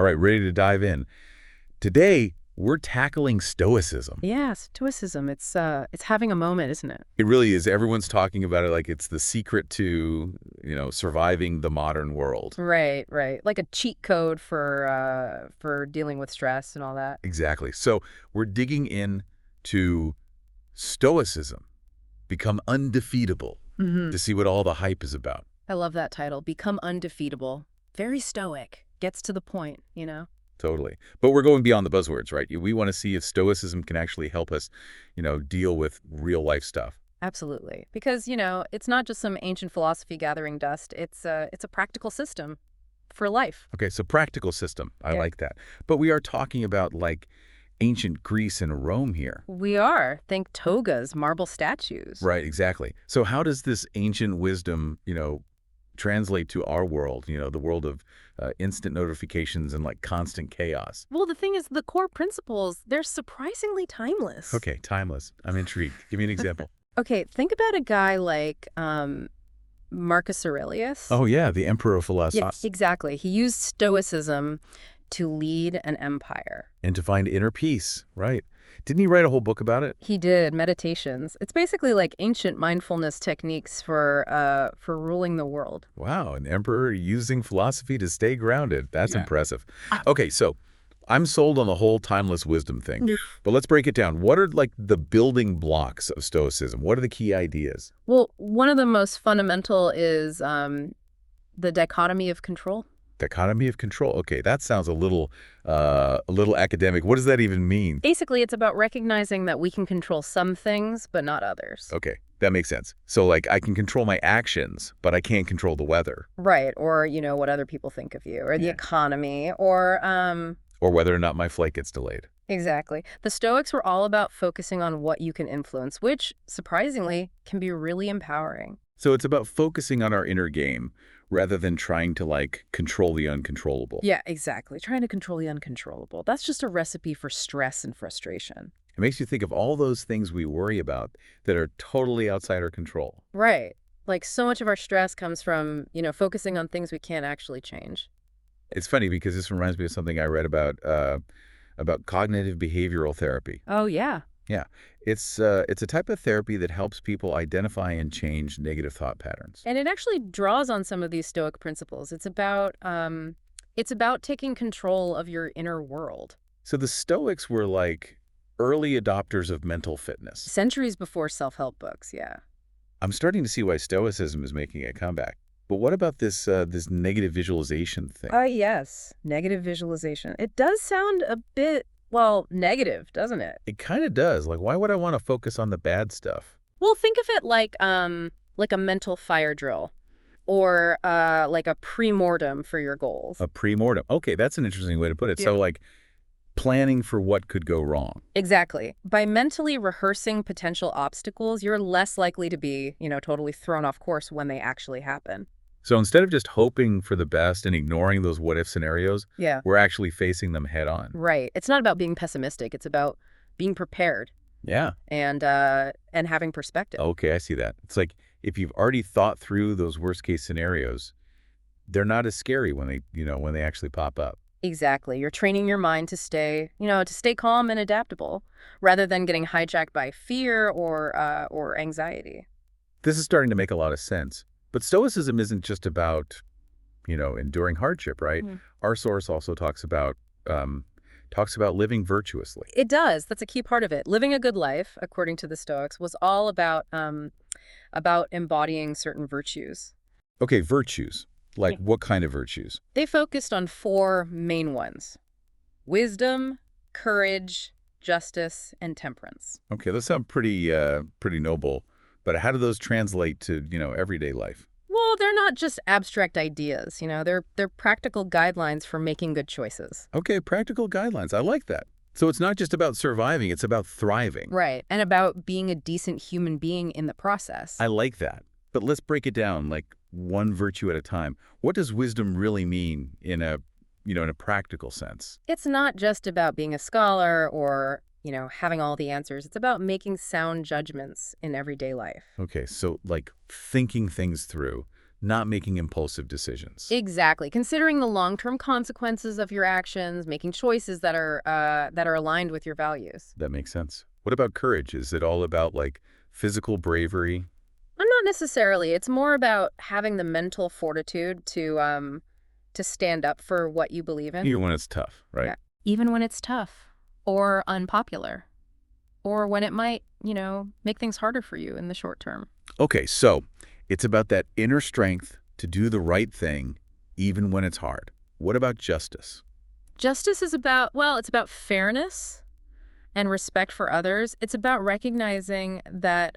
All right, ready to dive in. Today, we're tackling Stoicism. Yeah, Stoicism. It's having a moment, isn't it? It really is. Everyone's talking about it like it's the secret to, surviving the modern world. Right, right. Like a cheat code for dealing with stress and all that. Exactly. So we're digging in to Stoicism, become undefeatable, Hmm. to see what all the hype is about. I love that title. Become undefeatable. Very stoic. Gets to the point, you know? Totally. But we're going beyond the buzzwords, right? We want to see if Stoicism can actually help us, deal with real life stuff. Absolutely. Because, it's not just some ancient philosophy gathering dust. It's a practical system for life. Okay, so practical system. I Yeah. like that. But we are talking about like ancient Greece and Rome here. We are. Think togas, marble statues. Right, exactly. So how does this ancient wisdom, translate to our world, the world of instant notifications and like constant chaos? Well, the thing is, the core principles, they're surprisingly timeless. Okay, timeless. I'm intrigued. Give me an example. Okay, think about a guy like Marcus Aurelius. Oh, yeah, the emperor of Yeah, philosophers. exactly. He used Stoicism to lead an empire. And to find inner peace, right? Didn't he write a whole book about it? He did meditations. It's basically like ancient mindfulness techniques for ruling the world. Wow, an emperor using philosophy to stay grounded. That's Yeah. impressive. Okay, so I'm sold on the whole timeless wisdom thing. Yeah. But let's break it down. What are like the building blocks of Stoicism? What are the key ideas? Well, one of the most fundamental is the dichotomy of control. Dichotomy of control. Okay, that sounds a little academic. What does that even mean? Basically, it's about recognizing that we can control some things, but not others. Okay, that makes sense. So like I can control my actions, but I can't control the weather Right, or, what other people think of you, or the Yeah. economy, or, or whether or not my flight gets delayed. exactly. The Stoics were all about focusing on what you can influence, which, surprisingly, can be really empowering. So it's about focusing on our inner game rather than trying to like control the uncontrollable. Yeah, exactly. Trying to control the uncontrollable. That's just a recipe for stress and frustration. It makes you think of all those things we worry about that are totally outside our control. Right. Like, so much of our stress comes from, focusing on things we can't actually change. It's funny because this reminds me of something I read about cognitive behavioral therapy. Oh, yeah. Yeah, it's a type of therapy that helps people identify and change negative thought patterns. And it actually draws on some of these Stoic principles. It's about taking control of your inner world. So the Stoics were like early adopters of mental fitness. Centuries before self-help books, yeah. I'm starting to see why Stoicism is making a comeback. But what about this negative visualization thing? Yes. Negative visualization. It does sound a bit, well, negative, doesn't it? It kind of does. Like, why would I want to focus on the bad stuff? Well, think of it like a mental fire drill or like a pre-mortem for your goals. A pre-mortem. Okay, that's an interesting way to put it. Yeah. So, like, planning for what could go wrong. Exactly. By mentally rehearsing potential obstacles, you're less likely to be, totally thrown off course when they actually happen. So instead of just hoping for the best and ignoring those what-if scenarios, Yeah. we're actually facing them head on. Right. It's not about being pessimistic. It's about being prepared Yeah. and having perspective. Okay, I see that. It's like if you've already thought through those worst-case scenarios, they're not as scary when they actually pop up. Exactly. You're training your mind to stay calm and adaptable rather than getting hijacked by fear or anxiety. This is starting to make a lot of sense. But Stoicism isn't just about, enduring hardship, right? Mhm. Our source also talks about living virtuously. It does. That's a key part of it. Living a good life, according to the Stoics, was all about embodying certain virtues. Okay, virtues. Like Yeah. what kind of virtues? They focused on four main ones: wisdom, courage, justice, and temperance. Okay, those sound pretty noble. But how do those translate to, everyday life? Well, they're not just abstract ideas, they're practical guidelines for making good choices. Okay, practical guidelines. I like that. So it's not just about surviving, it's about thriving. Right. And about being a decent human being in the process. I like that. But let's break it down like one virtue at a time. What does wisdom really mean in a practical sense? It's not just about being a scholar or, having all the answers. It's about making sound judgments in everyday life. Okay, so like thinking things through, not making impulsive decisions. Exactly. Considering the long-term consequences of your actions, making choices that are aligned with your values. That makes sense. What about courage? Is it all about, like, physical bravery? Not necessarily. It's more about having the mental fortitude to stand up for what you believe in. Even when it's tough, right? Yeah. Even when it's tough or unpopular or when it might, make things harder for you in the short term. Okay, so it's about that inner strength to do the right thing, even when it's hard. What about justice? Justice is it's about fairness and respect for others. It's about recognizing that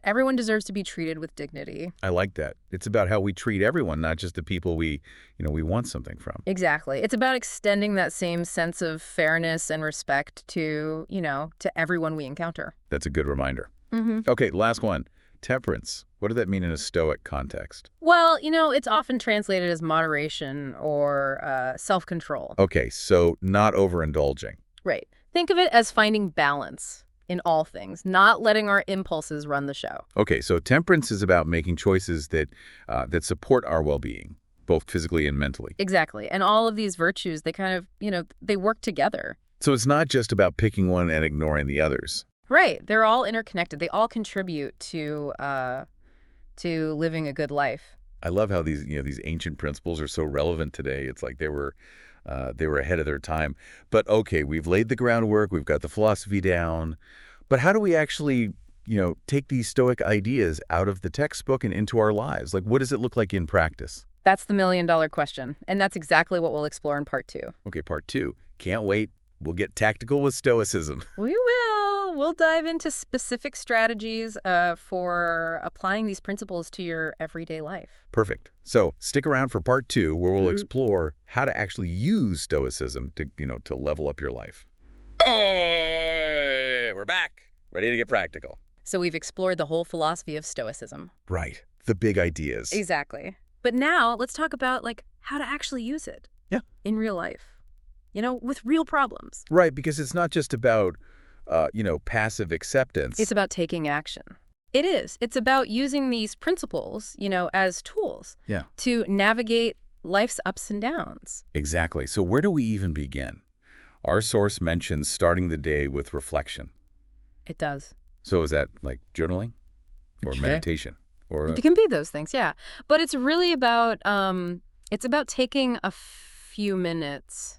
everyone deserves to be treated with dignity. I like that. It's about how we treat everyone, not just the people we want something from. Exactly. It's about extending that same sense of fairness and respect to everyone we encounter. That's a good reminder. Mm-hmm. Okay, last one. Temperance. What does that mean in a Stoic context? Well, it's often translated as moderation or self-control. Okay, so not overindulging. Right. Think of it as finding balance in all things, not letting our impulses run the show. Okay, so temperance is about making choices that support our well-being, both physically and mentally. Exactly. And all of these virtues, they kind of, they work together. So it's not just about picking one and ignoring the others. Right. They're all interconnected. They all contribute to living a good life. I love how these ancient principles are so relevant today. It's like they were ahead of their time. But okay, we've laid the groundwork, we've got the philosophy down. But how do we actually, take these Stoic ideas out of the textbook and into our lives? Like, what does it look like in practice? That's the million-dollar question. And that's exactly what we'll explore in part 2. Okay, part 2. Can't wait. We'll get tactical with Stoicism. We will. We'll dive into specific strategies for applying these principles to your everyday life. Perfect. So stick around for part 2, where we'll explore how to actually use Stoicism to level up your life. Hey, we're back. Ready to get practical. So we've explored the whole philosophy of Stoicism. Right. The big ideas. Exactly. But now let's talk about how to actually use it. Yeah. In real life. With real problems. Right, because it's not just about, passive acceptance. It's about taking action. It is. It's about using these principles, as tools to navigate life's ups and downs. Exactly. So where do we even begin? Our source mentions starting the day with reflection. It does. So is that like journaling or Sure. meditation? Or It can be those things, yeah. But it's really about taking a few minutes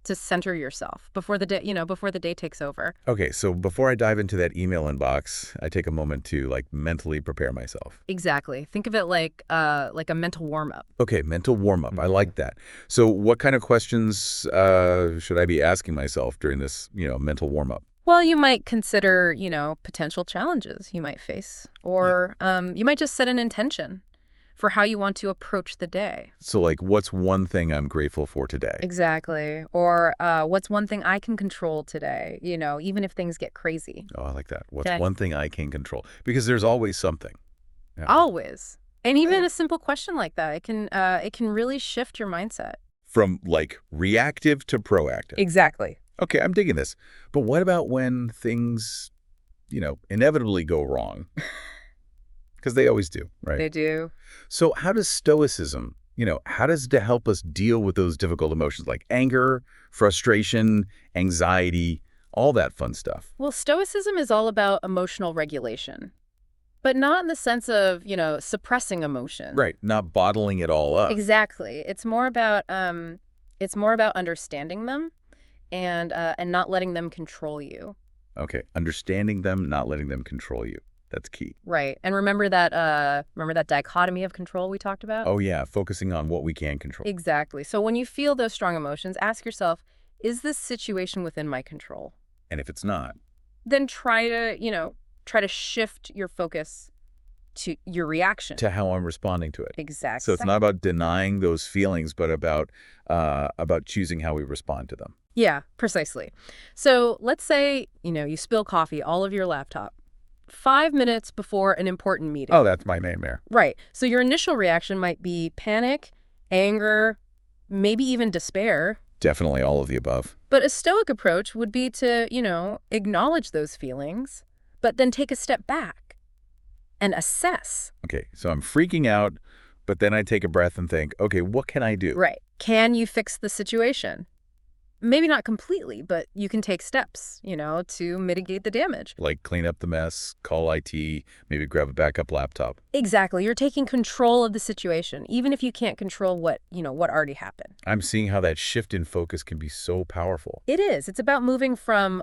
to center yourself before the day takes over. Okay, so before I dive into that email inbox, I take a moment to mentally prepare myself. Exactly. Think of it like a mental warm-up. Okay, mental warm-up. I like that. So what kind of questions should I be asking myself during this, mental warm-up? Well, you might consider, potential challenges you might face, or you might just set an intention for how you want to approach the day. So what's one thing I'm grateful for today? Exactly. Or what's one thing I can control today, even if things get crazy. Oh, I like that. What's Okay. one thing I can control? Because there's always something. Yeah. Always. And even a simple question like that, it can really shift your mindset. From reactive to proactive. Exactly. Okay, I'm digging this. But what about when things, inevitably go wrong? Because they always do, right? They do. So how does Stoicism, how does it help us deal with those difficult emotions like anger, frustration, anxiety, all that fun stuff? Well, Stoicism is all about emotional regulation, but not in the sense of, suppressing emotion. Right, not bottling it all up. Exactly. It's more about understanding them and not letting them control you. Okay, understanding them, not letting them control you. That's key. Right. And remember that dichotomy of control we talked about? Oh, yeah, focusing on what we can control. Exactly. So when you feel those strong emotions, ask yourself, is this situation within my control? And if it's not? Then try to shift your focus to your reaction. To how I'm responding to it. Exactly. So it's not about denying those feelings, but about choosing how we respond to them. Yeah, precisely. So let's say, you spill coffee all over your laptop 5 minutes before an important meeting. Oh, that's my nightmare. Right. So your initial reaction might be panic, anger, maybe even despair. Definitely all of the above. But a Stoic approach would be to, acknowledge those feelings, but then take a step back and assess. Okay, so I'm freaking out. But then I take a breath and think, okay, what can I do? Right. Can you fix the situation? Maybe not completely, but you can take steps, to mitigate the damage. Like clean up the mess, call IT, maybe grab a backup laptop. Exactly. You're taking control of the situation, even if you can't control what already happened. I'm seeing how that shift in focus can be so powerful. It is. It's about moving from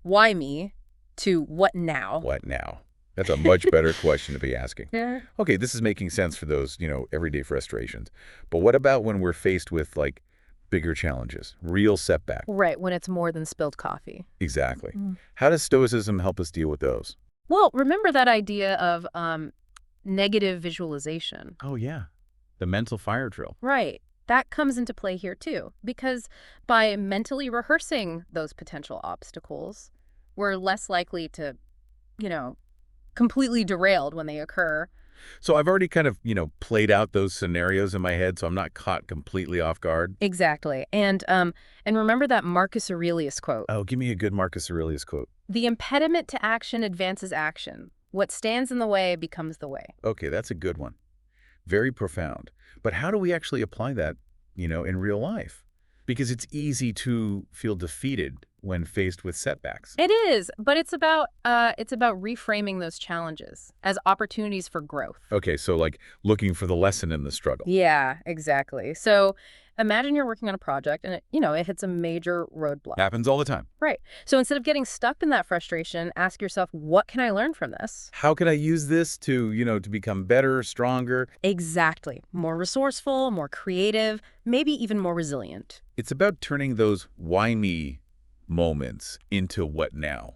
why me to what now. What now? That's a much better question to be asking. Yeah. Okay, this is making sense for those, everyday frustrations. But what about when we're faced with, like, bigger challenges, real setback? Right, when it's more than spilled coffee. Exactly. How does Stoicism help us deal with those? Well, remember that idea of negative visualization. Oh, yeah. The mental fire drill. Right. That comes into play here too, because by mentally rehearsing those potential obstacles, we're less likely to, you know, completely derailed when they occur. So I've already kind of, played out those scenarios in my head, so I'm not caught completely off guard. Exactly. And remember that Marcus Aurelius quote. Oh, give me a good Marcus Aurelius quote. The impediment to action advances action. What stands in the way becomes the way. Okay, that's a good one. Very profound. But how do we actually apply that, in real life? Because it's easy to feel defeated when faced with setbacks. It is, but it's about reframing those challenges as opportunities for growth. Okay, so like looking for the lesson in the struggle. Yeah, exactly. So imagine you're working on a project and it hits a major roadblock. Happens all the time. Right. So instead of getting stuck in that frustration, ask yourself, what can I learn from this? How can I use this to, to become better, stronger? Exactly. More resourceful, more creative, maybe even more resilient. It's about turning those why me moments into what now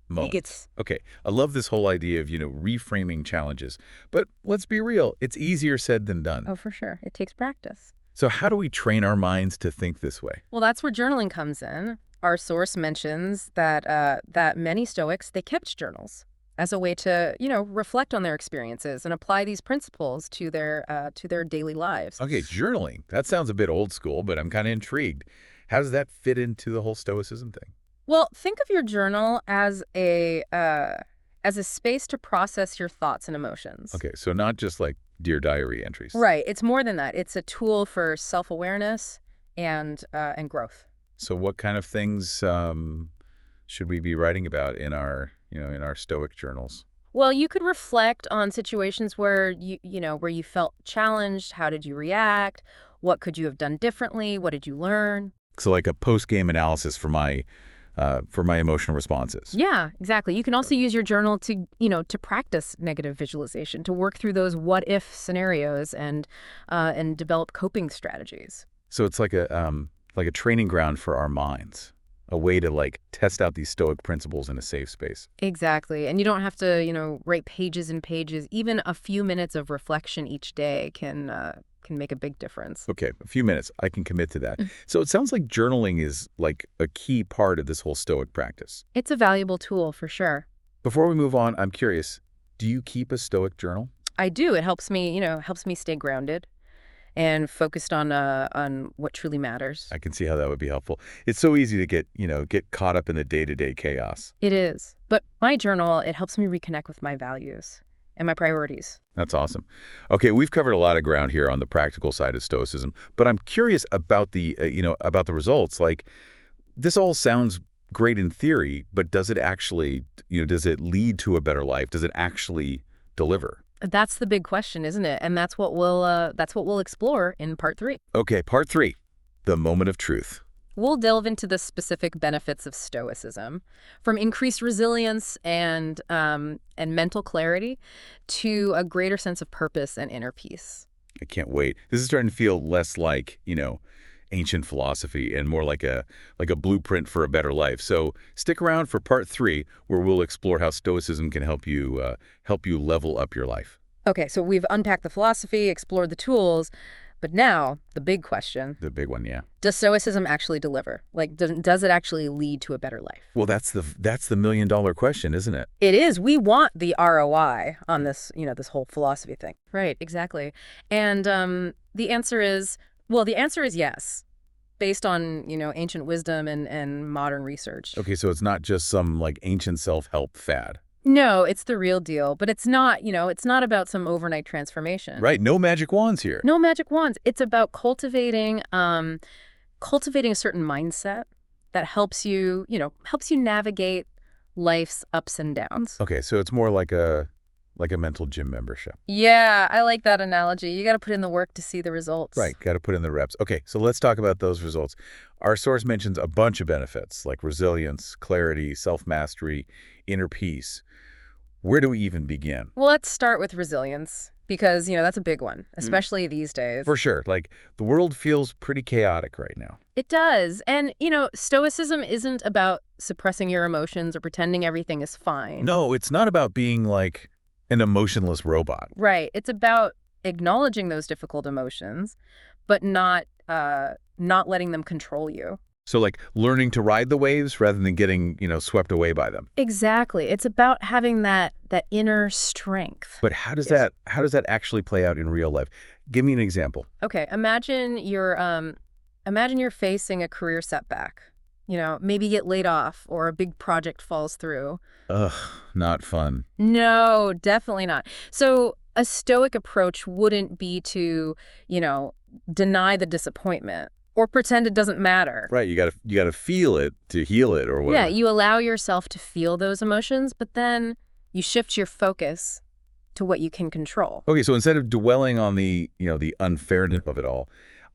moments. Okay, I love this whole idea of, reframing challenges. But let's be real, it's easier said than done. Oh, for sure. It takes practice. So how do we train our minds to think this way? Well, that's where journaling comes in. Our source mentions that many Stoics, they kept journals as a way to, reflect on their experiences and apply these principles to their daily lives. Okay, journaling. That sounds a bit old school, but I'm kind of intrigued. How does that fit into the whole Stoicism thing? Well, think of your journal as a space to process your thoughts and emotions. Okay, so not just like Dear Diary entries. Right. It's more than that. It's a tool for self-awareness and growth. So what kind of things should we be writing about in our, in our Stoic journals? Well, you could reflect on situations where where you felt challenged. How did you react? What could you have done differently? What did you learn? So like a post-game analysis for my emotional responses. Yeah, exactly. You can also use your journal to, to practice negative visualization, to work through those what-if scenarios and develop coping strategies. So it's like a training ground for our minds, a way to like test out these Stoic principles in a safe space. Exactly. And you don't have to, write pages and pages. Even a few minutes of reflection each day can make a big difference. Okay, a few minutes. I can commit to that. So it sounds like journaling is like a key part of this whole Stoic practice. It's a valuable tool for sure. Before we move on, I'm curious, do you keep a Stoic journal? I do. It helps me, stay grounded and focused on what truly matters. I can see how that would be helpful. It's so easy to get caught up in the day-to-day chaos. It is. But my journal, it helps me reconnect with my values and my priorities. That's awesome. Okay, we've covered a lot of ground here on the practical side of Stoicism, but I'm curious about the about the results. Like, this all sounds great in theory, but does it actually, does it lead to a better life? Does it actually deliver? That's the big question, isn't it? And that's what we'll explore in part 3. Okay, part 3, the moment of truth. We'll delve into the specific benefits of Stoicism, from increased resilience and mental clarity to a greater sense of purpose and inner peace. I can't wait. This is starting to feel less like, ancient philosophy and more like a blueprint for a better life. So stick around for part 3, where we'll explore how Stoicism can help you level up your life. Okay, so we've unpacked the philosophy, explored the tools, but now the big question. The big one, yeah. Does Stoicism actually deliver? Like, does it actually lead to a better life? Well, that's the million-dollar question, isn't it? It is. We want the ROI on this, this whole philosophy thing. Right, exactly. And the answer is yes, based on, ancient wisdom and modern research. Okay, so it's not just some like ancient self-help fad. No, it's the real deal, but it's not, it's not about some overnight transformation. Right, no magic wands here. No magic wands. It's about cultivating a certain mindset that helps you navigate life's ups and downs. Okay, so it's more like a mental gym membership. Yeah, I like that analogy. You got to put in the work to see the results. Right, got to put in the reps. Okay, so let's talk about those results. Our source mentions a bunch of benefits like resilience, clarity, self-mastery, inner peace. Where do we even begin? Well, let's start with resilience because, that's a big one, especially these days. For sure. Like, the world feels pretty chaotic right now. It does. And, Stoicism isn't about suppressing your emotions or pretending everything is fine. No, it's not about being like an emotionless robot. Right. It's about acknowledging those difficult emotions, but not letting them control you. So like learning to ride the waves rather than getting, swept away by them. Exactly. It's about having that inner strength. But how does that actually play out in real life? Give me an example. Okay, imagine you're facing a career setback. Maybe you get laid off or a big project falls through. Ugh, not fun. No, definitely not. So a stoic approach wouldn't be to, deny the disappointment or pretend it doesn't matter. Right, you gotta feel it to heal it or Yeah, whatever. you allow yourself to feel those emotions, but then you shift your focus to what you can control. Okay, so instead of dwelling on the unfairness of it all,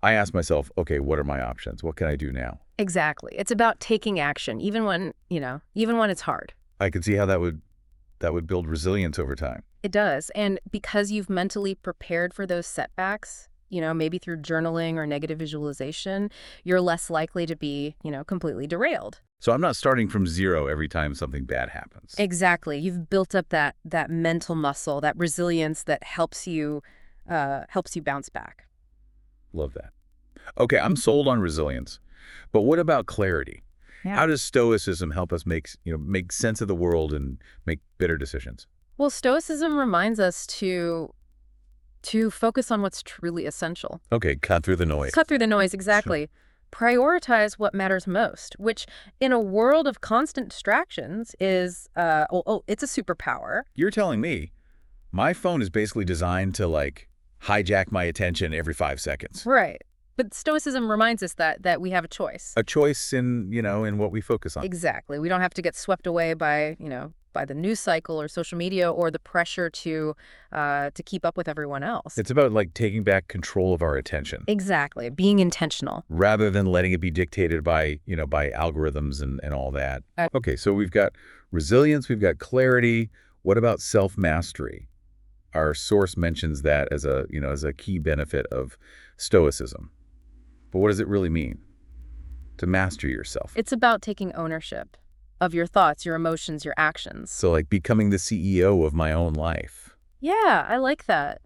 I ask myself, okay, what are my options? What can I do now? Exactly. It's about taking action, even when it's hard. I can see how that would build resilience over time. It does. And because you've mentally prepared for those setbacks, maybe through journaling or negative visualization, you're less likely to be, completely derailed. So I'm not starting from zero every time something bad happens. Exactly. You've built up that mental muscle, that resilience that helps you bounce back. Love that. Okay, I'm sold on resilience. But what about clarity? Yeah. How does Stoicism help us make sense of the world and make better decisions? Well, Stoicism reminds us to focus on what's truly essential. Okay, cut through the noise. Cut through the noise, exactly. Prioritize what matters most, which in a world of constant distractions is, it's a superpower. You're telling me my phone is basically designed to like hijack my attention every 5 seconds. Right. But Stoicism reminds us that we have a choice. A choice in what we focus on. Exactly. We don't have to get swept away by the news cycle or social media or the pressure to keep up with everyone else. It's about like taking back control of our attention Exactly. Being intentional. rather than letting it be dictated by algorithms and all that. Uh, Okay, so we've got resilience, we've got clarity. What about self-mastery? Our source mentions that as a key benefit of Stoicism. But what does it really mean to master yourself? It's about taking ownership of your thoughts, your emotions, your actions. So like becoming the CEO of my own life. Yeah, I like that.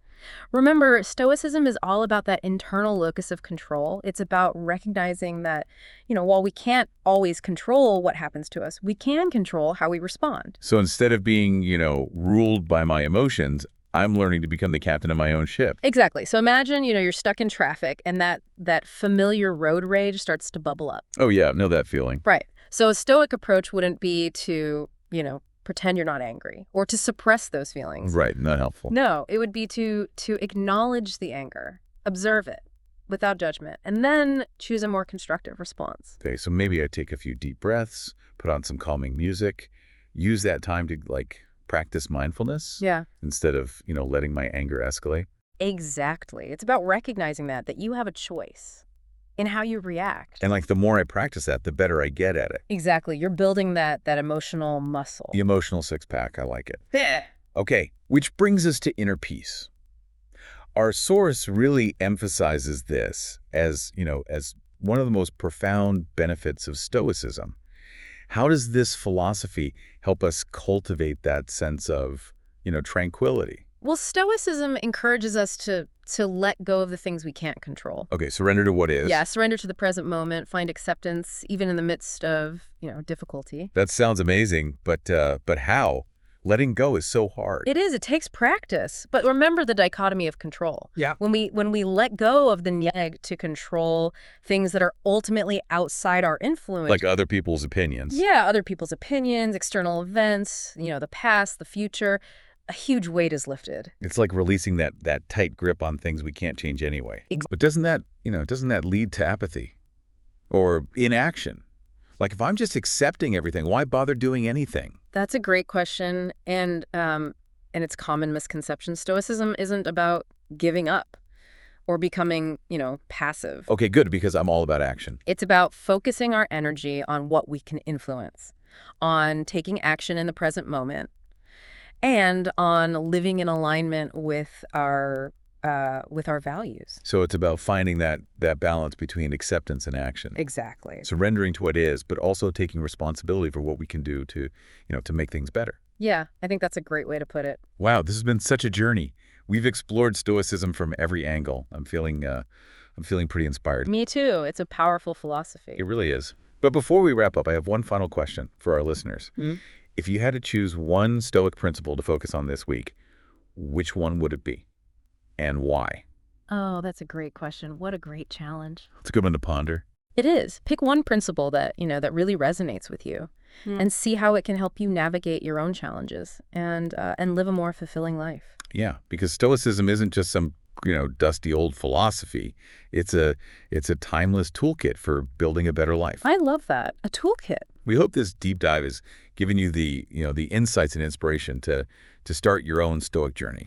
Remember, Stoicism is all about that internal locus of control. It's about recognizing that, while we can't always control what happens to us, we can control how we respond. So instead of being, ruled by my emotions, I'm learning to become the captain of my own ship. Exactly. So imagine, you're stuck in traffic and that familiar road rage starts to bubble up. Oh yeah, know that feeling. Right. So a stoic approach wouldn't be to, pretend you're not angry or to suppress those feelings. Right, not helpful. No, it would be to acknowledge the anger, observe it without judgment, and then choose a more constructive response. Okay, so maybe I take a few deep breaths, put on some calming music, use that time to like practice mindfulness Yeah. instead of, letting my anger escalate. Exactly. It's about recognizing that you have a choice in how you react. And like the more I practice that, the better I get at it. Exactly. You're building that emotional muscle. The emotional six-pack, I like it. Yeah. Okay, which brings us to inner peace. Our source really emphasizes this as one of the most profound benefits of Stoicism. How does this philosophy help us cultivate that sense of, tranquility? Well, Stoicism encourages us to let go of the things we can't control. Okay, surrender to what is. Yeah, surrender to the present moment, find acceptance even in the midst of, difficulty. That sounds amazing, but how? Letting go is so hard. It is. It takes practice. But remember the dichotomy of control. Yeah. When we let go of the need to control things that are ultimately outside our influence. Like other people's opinions. Yeah, other people's opinions, external events, the past, the future. A huge weight is lifted. It's like releasing that tight grip on things we can't change anyway. Ex- But doesn't that lead to apathy or inaction? Like if I'm just accepting everything, why bother doing anything? That's a great question, and it's common misconception. Stoicism isn't about giving up or becoming, passive. Okay, good, because I'm all about action. It's about focusing our energy on what we can influence, on taking action in the present moment, and on living in alignment with our values. So it's about finding that balance between acceptance and action. Exactly. Surrendering to what is, but also taking responsibility for what we can do to make things better. Yeah, I think that's a great way to put it. Wow, this has been such a journey. We've explored Stoicism from every angle. I'm feeling pretty inspired. Me too. It's a powerful philosophy. It really is. But before we wrap up, I have one final question for our listeners. Mhm. If you had to choose one Stoic principle to focus on this week, which one would it be? And why? Oh, that's a great question. What a great challenge. It's a good one to ponder. It is. Pick one principle that, that really resonates with you and see how it can help you navigate your own challenges and live a more fulfilling life. Yeah, because Stoicism isn't just some, dusty old philosophy. It's a timeless toolkit for building a better life. I love that. A toolkit. We hope this deep dive has given you the insights and inspiration to start your own Stoic journey.